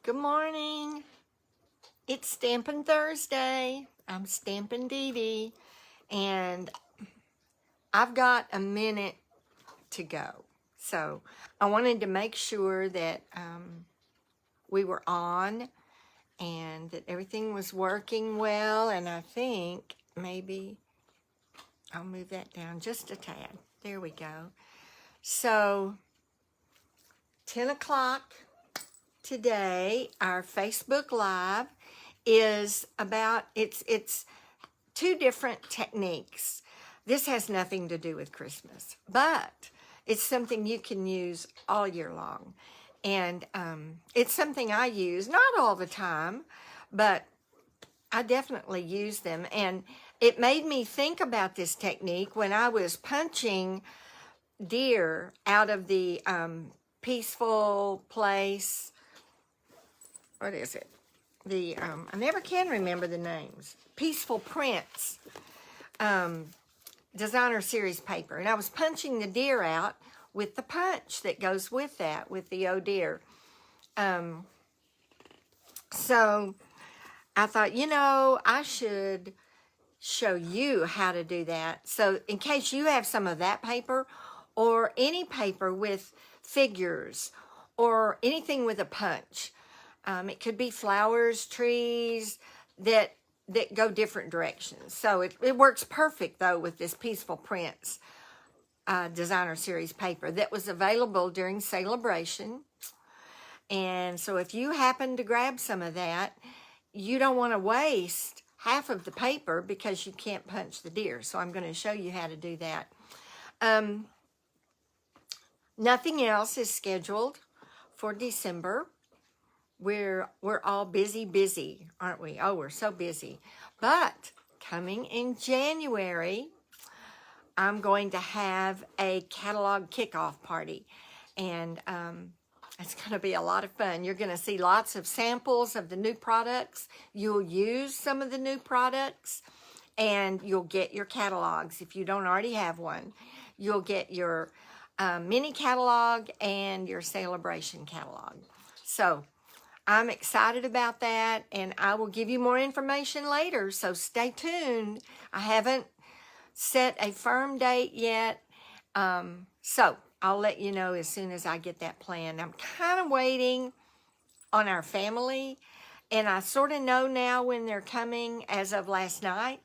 Good morning. It's Stampin Thursday. I'm Stampin DeDe, and I've got a minute to go. So I wanted to make sure that we were on and that everything was working well, and I think maybe I'll move that down just a tad. There we go. So 10 o'clock today, our Facebook Live is about, it's two different techniques. This has nothing to do with Christmas, but it's something you can use all year long. And it's something I use, not all the time, but I definitely use them. And it made me think about this technique when I was punching deer out of the Peaceful Place. What is it? The I never can remember the names. Peaceful Prints designer series paper, and I was punching the deer out with the punch that goes with that, with the oh deer. So I thought, I should show you how to do that. So in case you have some of that paper or any paper with figures or anything with a punch. It could be flowers, trees that go different directions. So it works perfect, though, with this Peaceful Prints designer series paper that was available during Celebration. And so if you happen to grab some of that, you don't want to waste half of the paper because you can't punch the deer. So I'm going to show you how to do that. Nothing else is scheduled for December. We're all busy, aren't we? Oh, we're so busy. But coming in January, I'm going to have a catalog kickoff party. And it's going to be a lot of fun. You're going to see lots of samples of the new products. You'll use some of the new products, and you'll get your catalogs. If you don't already have one, you'll get your mini catalog and your celebration catalog. So I'm excited about that, and I will give you more information later, so stay tuned. I haven't set a firm date yet, so I'll let you know as soon as I get that planned. I'm kind of waiting on our family, and I sort of know now when they're coming as of last night,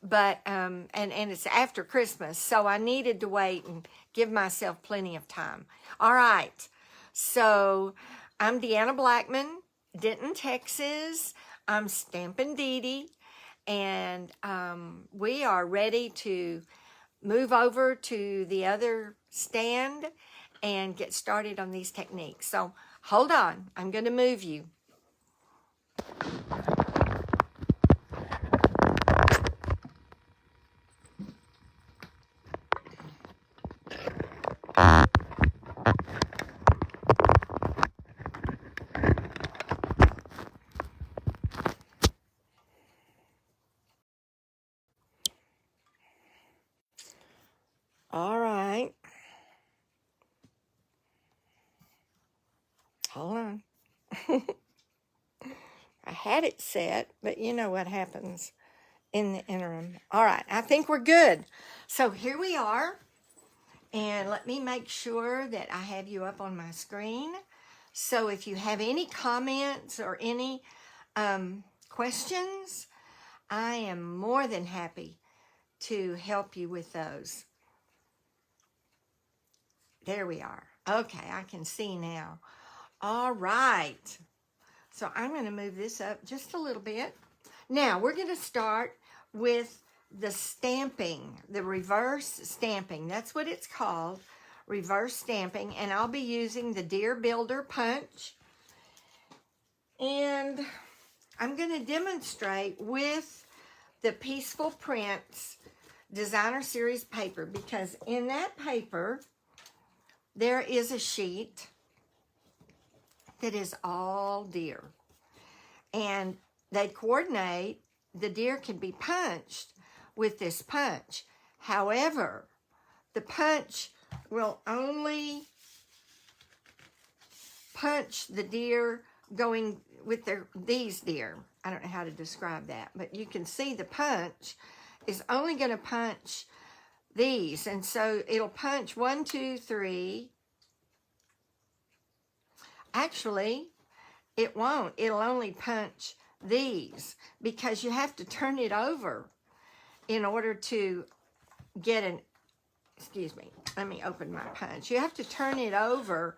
but and it's after Christmas, so I needed to wait and give myself plenty of time. All right, so I'm Deanna Blackman, Denton, Texas. I'm Stampin DeDe, and we are ready to move over to the other stand and get started on these techniques. So hold on, I'm going to move you. All right. Hold on. I had it set, but you know what happens in the interim. All right, I think we're good. So here we are. And let me make sure that I have you up on my screen. So if you have any comments or any questions, I am more than happy to help you with those. There we are. Okay, I can see now. All right. So I'm going to move this up just a little bit. Now, we're going to start with the stamping, the reverse stamping. That's what it's called, reverse stamping. And I'll be using the Deer Builder punch. And I'm going to demonstrate with the Peaceful Prints designer series paper, because in that paper, there is a sheet that is all deer. And they coordinate, the deer can be punched with this punch. However, the punch will only punch the deer going with these deer. I don't know how to describe that, but you can see the punch is only going to punch these. And so it'll punch 1, 2, 3. Actually, it won't. It'll only punch these because you have to turn it over in order to get an, excuse me, let me open my punch. You have to turn it over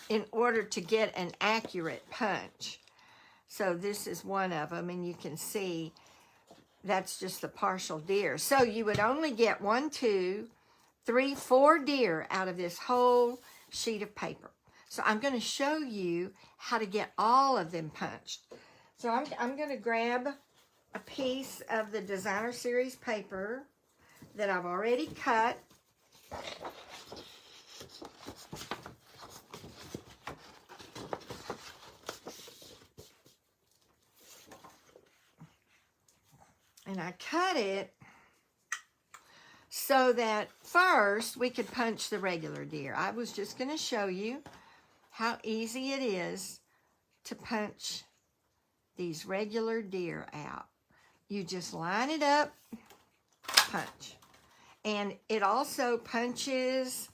in order to get an accurate punch. So this is one of them, and you can see that's just the partial deer. So you would only get 1, 2, 3, 4 deer out of this whole sheet of paper. So I'm going to show you how to get all of them punched. So I'm going to grab a piece of the Designer Series paper that I've already cut. And I cut it so that first we could punch the regular deer. I was just going to show you how easy it is to punch these regular deer out. You just line it up, punch. And it also punches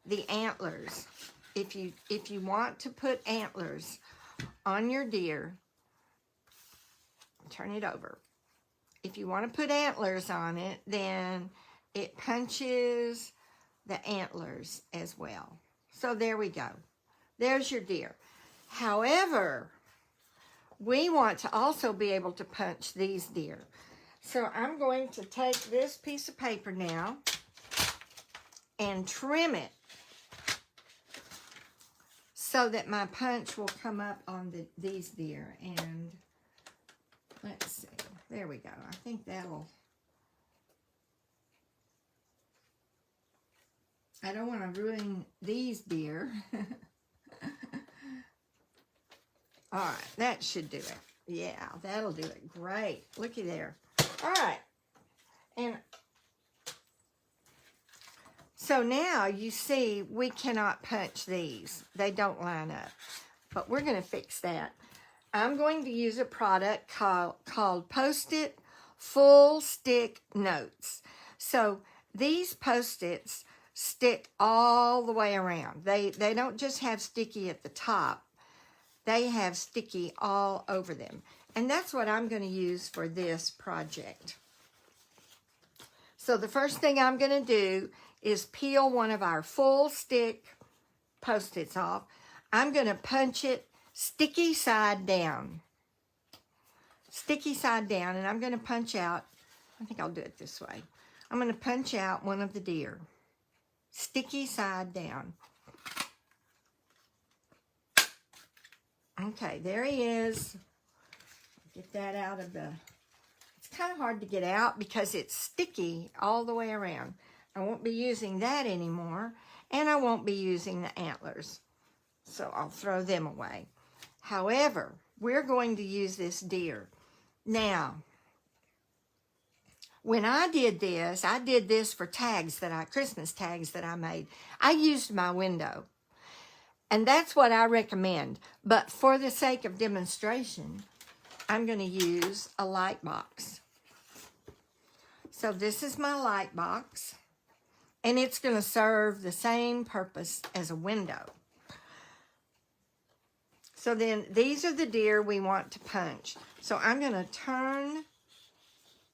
the antlers. If you want to put antlers on your deer, turn it over. If you want to put antlers on it, then it punches the antlers as well. So there we go. There's your deer. However, we want to also be able to punch these deer. So I'm going to take this piece of paper now and trim it so that my punch will come up on these deer. And let's see. There we go. I think that'll... I don't want to ruin these deer. All right, that should do it. Yeah, that'll do it. Great. Looky there. All right. And so now you see we cannot punch these. They don't line up. But we're going to fix that. I'm going to use a product called Post-it Full Stick Notes. So these Post-its stick all the way around. They don't just have sticky at the top. They have sticky all over them. And that's what I'm going to use for this project. So the first thing I'm going to do is peel one of our full stick Post-its off. I'm going to punch it sticky side down. Sticky side down, and I'm going to punch out, I think I'll do it this way. I'm going to punch out one of the deer. Sticky side down. Okay, there he is. Get that out of the... It's kind of hard to get out because it's sticky all the way around. I won't be using that anymore, and I won't be using the antlers. So I'll throw them away. However, we're going to use this deer. Now, when I did this for tags Christmas tags that I made. I used my window. And that's what I recommend. But for the sake of demonstration, I'm going to use a light box. So this is my light box. And it's going to serve the same purpose as a window. So then these are the deer we want to punch. So I'm going to turn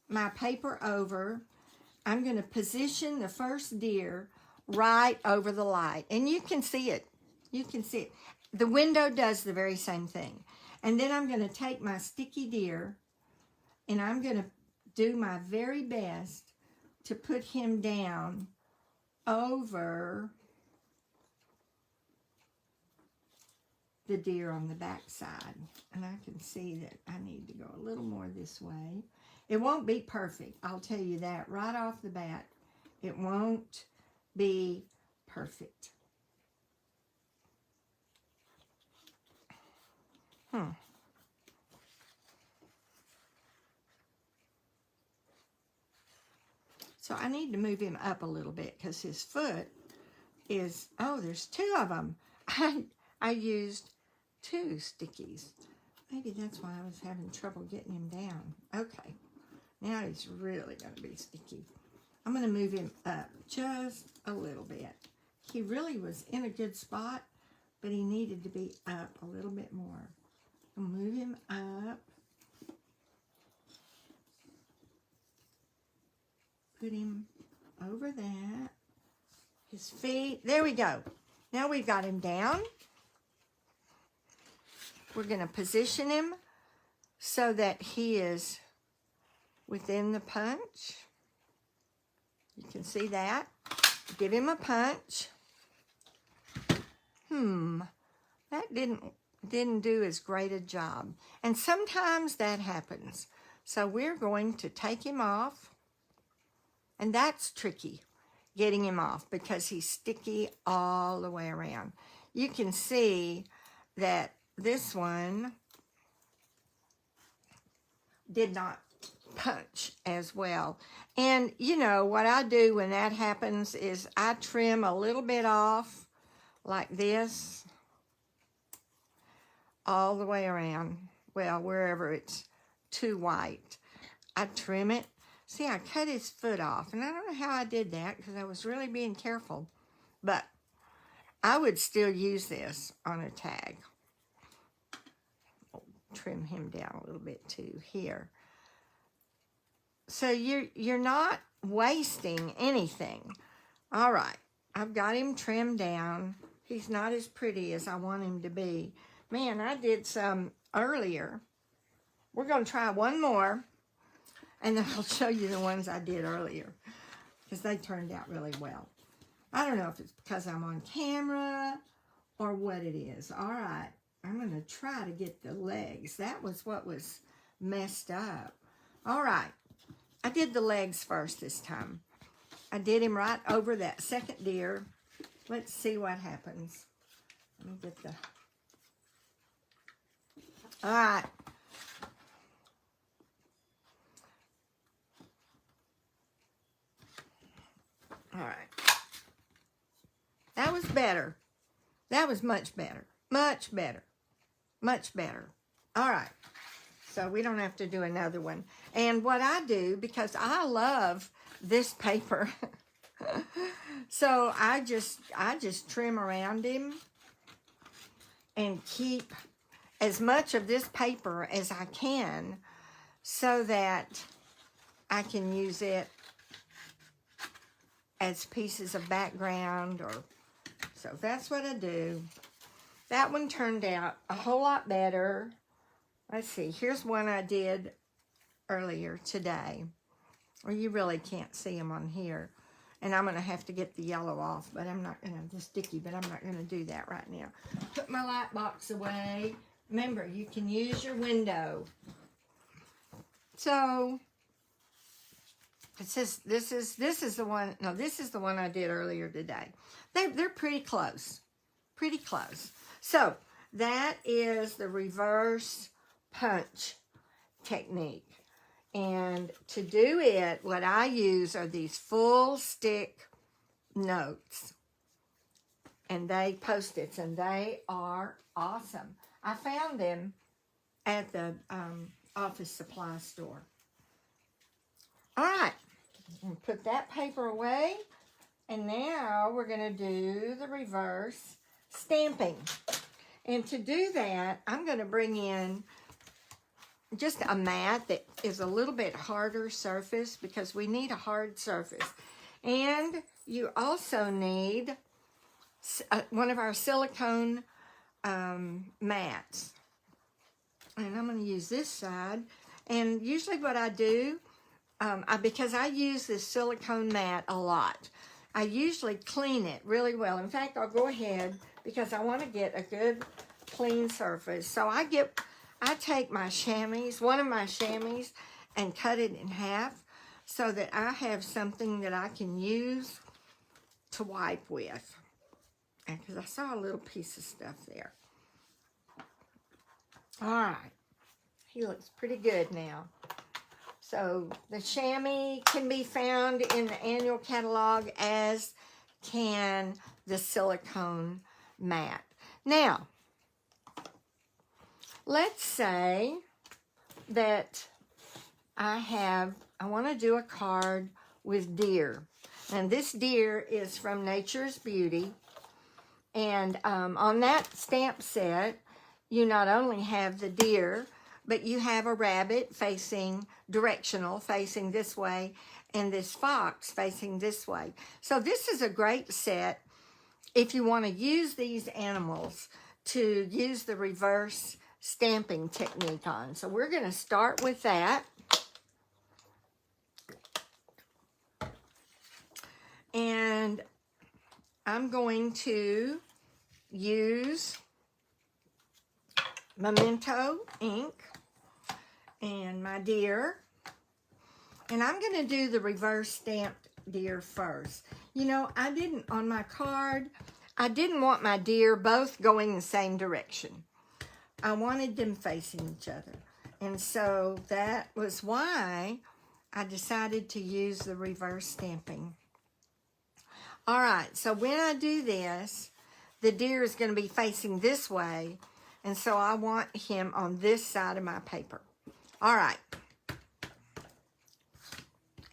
my paper over. I'm going to position the first deer right over the light. And you can see it. You can see it. The window does the very same thing. And then I'm going to take my sticky deer and I'm going to do my very best to put him down over the deer on the back side. And I can see that I need to go a little more this way. It won't be perfect. I'll tell you that right off the bat. It won't be perfect. So I need to move him up a little bit because his foot is, oh, there's two of them. I used two stickies. Maybe that's why I was having trouble getting him down. Okay, now he's really going to be sticky. I'm going to move him up just a little bit. He really was in a good spot, but he needed to be up a little bit more. I'll move him up. Put him over that. His feet. There we go. Now we've got him down. We're going to position him so that he is within the punch. You can see that. Give him a punch. That didn't do as great a job. And sometimes that happens. So we're going to take him off. And that's tricky, getting him off, because he's sticky all the way around. You can see that this one did not punch as well. And you know what I do when that happens is I trim a little bit off like this all the way around. Well, wherever it's too white, I trim it. See, I cut his foot off, and I don't know how I did that because I was really being careful, but I would still use this on a tag. I'll trim him down a little bit too here. So you're not wasting anything. All right, I've got him trimmed down. He's not as pretty as I want him to be. Man, I did some earlier. We're going to try one more, and then I'll show you the ones I did earlier because they turned out really well. I don't know if it's because I'm on camera or what it is. All right, I'm going to try to get the legs. That was what was messed up. All right, I did the legs first this time. I did him right over that second deer. Let's see what happens. Let me get the... All right. All right. That was better. That was much better. Much better. Much better. All right. So we don't have to do another one. And what I do, because I love this paper, so I just trim around him and keep as much of this paper as I can so that I can use it as pieces of background, or so that's what I do. That one turned out a whole lot better. Let's see, here's one I did earlier today. Well, you really can't see them on here. And I'm going to have to get the yellow off, but I'm not going to, the sticky, but I'm not going to do that right now. Put my light box away. Remember, you can use your window. So, it says, this is the one, no, this is the one I did earlier today. They're pretty close. Pretty close. So, that is the reverse punch technique. And to do it, what I use are these full stick notes. And they Post-its, and they are awesome. I found them at the office supply store. All right, I'm gonna put that paper away. And now we're gonna do the reverse stamping. And to do that, I'm gonna bring in just a mat that is a little bit harder surface because we need a hard surface. And you also need one of our silicone mats. And I'm going to use this side. And usually what I do, because I use this silicone mat a lot, I usually clean it really well. In fact, I'll go ahead because I want to get a good clean surface. So I take my chamois, one of my chamois, and cut it in half so that I have something that I can use to wipe with. Because I saw a little piece of stuff there. All right. He looks pretty good now. So the chamois can be found in the annual catalog, as can the silicone mat. Now, let's say that I want to do a card with deer. And this deer is from Nature's Beauty. And on that stamp set, you not only have the deer, but you have a rabbit facing directional, facing this way, and this fox facing this way. So this is a great set if you want to use these animals to use the reverse stamping technique on. So we're going to start with that. And I'm going to use Memento ink and my deer. And I'm going to do the reverse stamped deer first. You know, I didn't, on my card, I didn't want my deer both going the same direction. I wanted them facing each other. And so that was why I decided to use the reverse stamping. All right, so when I do this, the deer is going to be facing this way, and so I want him on this side of my paper. All right.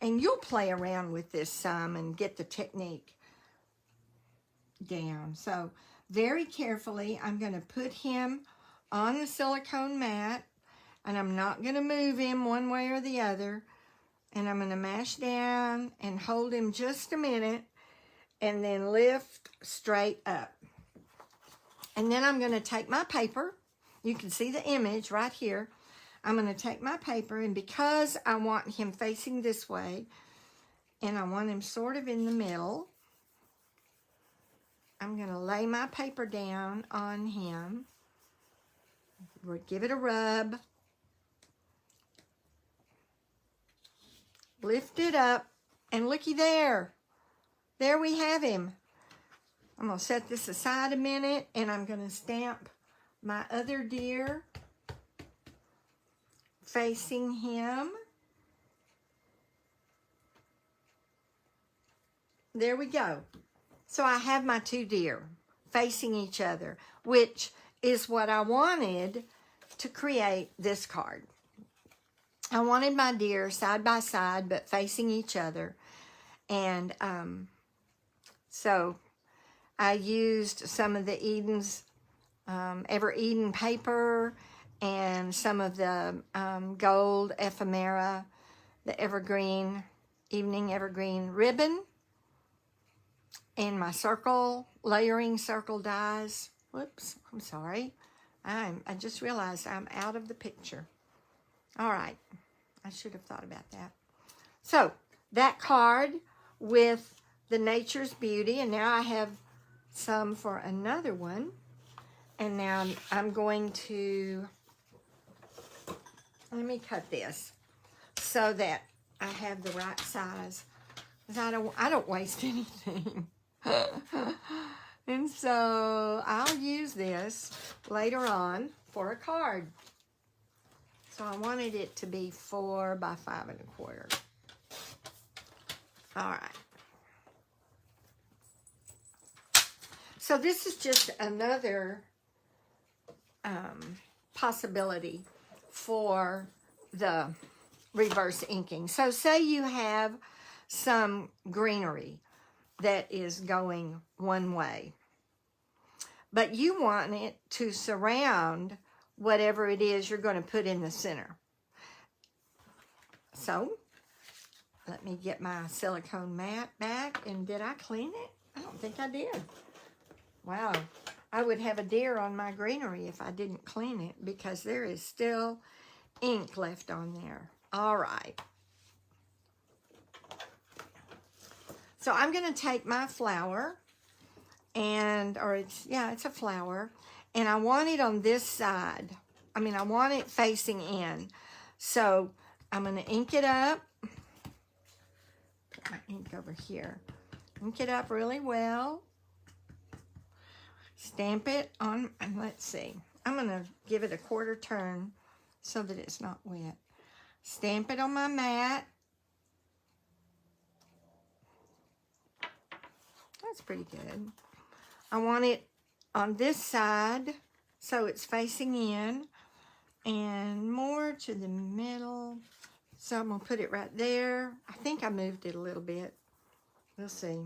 And you'll play around with this some and get the technique down. So very carefully, I'm going to put him on the silicone mat, and I'm not going to move him one way or the other. And I'm going to mash down and hold him just a minute, and then lift straight up. And then I'm going to take my paper. You can see the image right here. I'm going to take my paper, and because I want him facing this way, and I want him sort of in the middle, I'm going to lay my paper down on him. Give it a rub. Lift it up, and looky there. There we have him. I'm going to set this aside a minute, and I'm going to stamp my other deer facing him. There we go. So I have my two deer facing each other, which is what I wanted to create this card. I wanted my deer side by side, but facing each other. And so I used some of the Eden's Ever Eden paper and some of the gold ephemera, the evergreen, evening evergreen ribbon, and my circle, layering circle dies. Whoops, I'm sorry. I just realized I'm out of the picture. All right, I should have thought about that. So that card with the Nature's Beauty, and now I have some for another one. And now I'm going to, let me cut this so that I have the right size, because I don't waste anything. And so I'll use this later on for a card. So I wanted it to be 4 by 5 1/4. All right. So this is just another possibility for the reverse inking. So say you have some greenery that is going one way, but you want it to surround whatever it is you're going to put in the center. So let me get my silicone mat back. And did I clean it? I don't think I did. Wow. I would have a deer on my greenery if I didn't clean it, because there is still ink left on there. All right. So I'm going to take my flower, and, it's a flower, and I want it on this side. I want it facing in. So I'm going to ink it up. Put my ink over here. Ink it up really well. Stamp it on, and let's see. I'm going to give it a 1/4 turn so that it's not wet. Stamp it on my mat. That's pretty good. I want it on this side so it's facing in. and more to the middle. So I'm going to put it right there. I think I moved it a little bit. We'll see.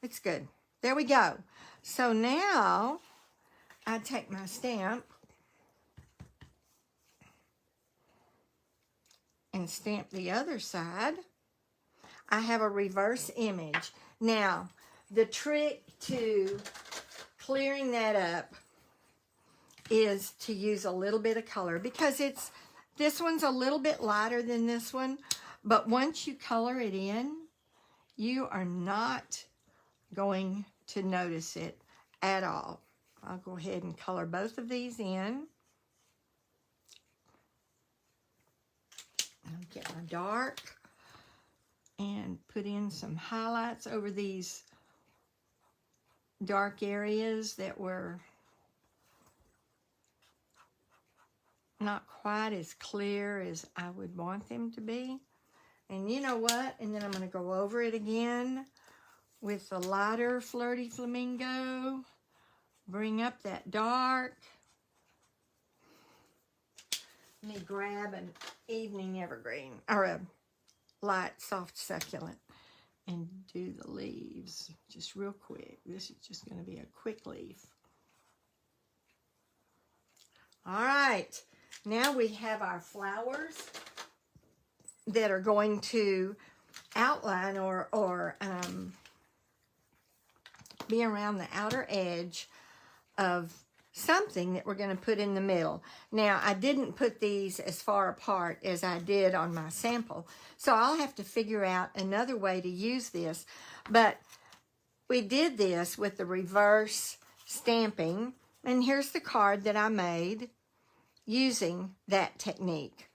It's good. There we go. So now I take my stamp and stamp the other side. I have a reverse image. Now, the trick to clearing that up is to use a little bit of color, because this one's a little bit lighter than this one, but once you color it in, you are not going to notice it at all. I'll go ahead and color both of these in. I'll get my dark and put in some highlights over these dark areas that were not quite as clear as I would want them to be. And you know what? And then I'm going to go over it again with the lighter Flirty Flamingo. Bring up that dark. Let me grab an evening evergreen, or a light soft succulent, and do the leaves just real quick. This is just going to be a quick leaf. All right, now we have our flowers that are going to outline or be around the outer edge of something that we're going to put in the middle. Now, I didn't put these as far apart as I did on my sample, so I'll have to figure out another way to use this. But we did this with the reverse stamping, and here's the card that I made using that technique.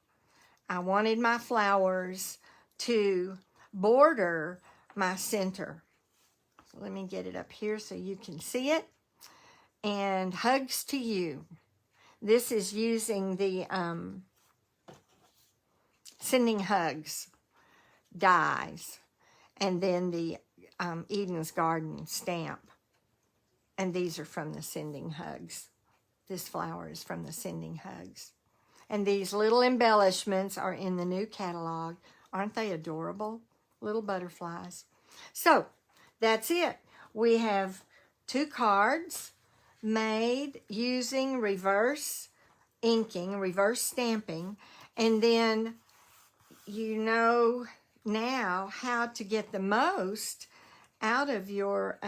I wanted my flowers to border my center. So let me get it up here so you can see it. And hugs to you. This is using the Sending Hugs dies, and then the Eden's Garden stamp. And these are from the Sending Hugs. This flower is from the Sending Hugs. And these little embellishments are in the new catalog. Aren't they adorable? Little butterflies. So, that's it. We have 2 cards made using reverse inking, reverse stamping, and then you know now how to get the most out of your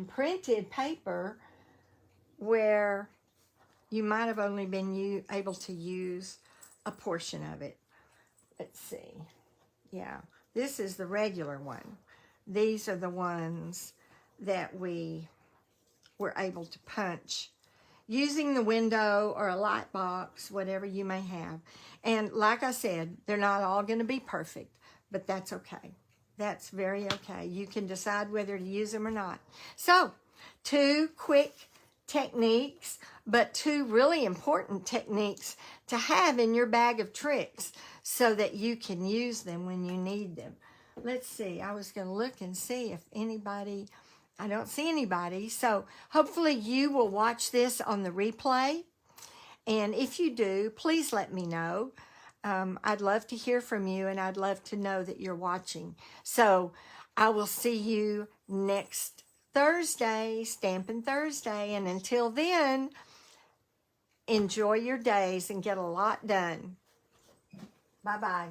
printed paper, where you might have only been able to use a portion of it. Let's see. Yeah, this is the regular one. These are the ones that we were able to punch using the window or a light box, whatever you may have. And like I said, they're not all going to be perfect, but that's okay. That's very okay. You can decide whether to use them or not. So, 2 quick techniques, but 2 really important techniques to have in your bag of tricks so that you can use them when you need them. Let's see. I was going to look and see if anybody... I don't see anybody. So hopefully you will watch this on the replay. And if you do, please let me know. I'd love to hear from you, and I'd love to know that you're watching. So I will see you next Thursday, Stampin' Thursday. And until then, enjoy your days and get a lot done. Bye-bye.